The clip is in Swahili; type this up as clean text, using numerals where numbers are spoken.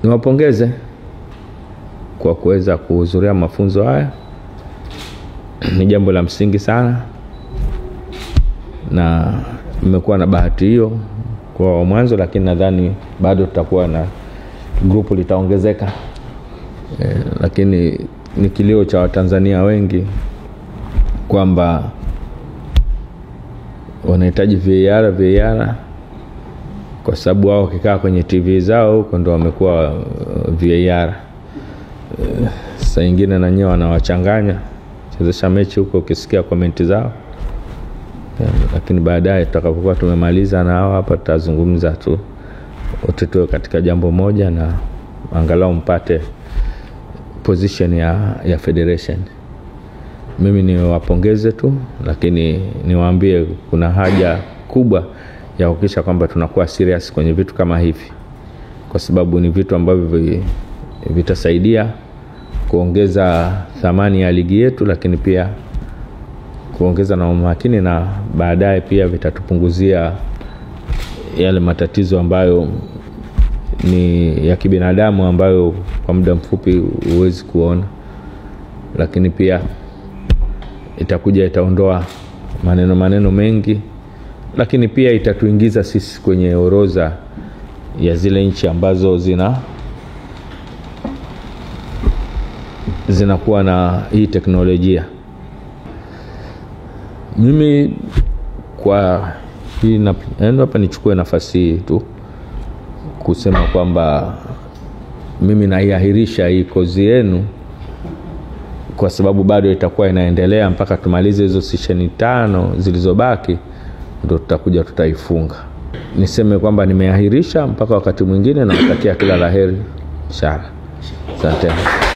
Niwapongeze kwa kuweza kuhudhuria mafunzo haya. Ni jambo la msingi sana, na nimekuwa na bahati hiyo kwa mwanzo, lakini nadhani bado tutakuwa na grupu litaongezeka. Lakini ni kilio cha Watanzania wengi kwamba wanahitaji VAR kwa sababu wao kikaa kwenye TV zao huko ndo wamekuwa VAR. Saa nyingine na nyewe wanawachanganya chezesha mechi huko ukisikia komenti zao. Lakini baadaye tutakapokuwa tumemaliza na hao hapa tutazungumza tu wote tuwe katika jambo moja na angalau mpate position ya federation. Mimi niwapongeze tu, lakini niwaambie kuna haja kubwa ya kuhakikisha kwamba tunakuwa serious kwenye vitu kama hivi, kwa sababu ni vitu ambavyo vitasaidia kuongeza thamani ya ligi yetu, lakini pia kuongeza na umakini, na baadaye pia vitatupunguzia yale matatizo ambayo ni ya kibinadamu ambayo kwa muda mfupi huwezi kuona, lakini pia itaondoa maneno mengi, lakini pia itatuingiza sisi kwenye orodha ya zile nchi ambazo zinakuwa na hii teknolojia. Mimi kwa hii hapa nichukue nafasi hii tu kusema kwamba mimi naiahirisha hii kozi yenu kwa sababu bado itakuwa inaendelea mpaka tumalize hizo session 5 zilizobaki, ndio tutakuja tutaifunga. Niseme kwamba nimeahirisha mpaka wakati mwingine, na natakia kila laheri. Inshallah. Asante.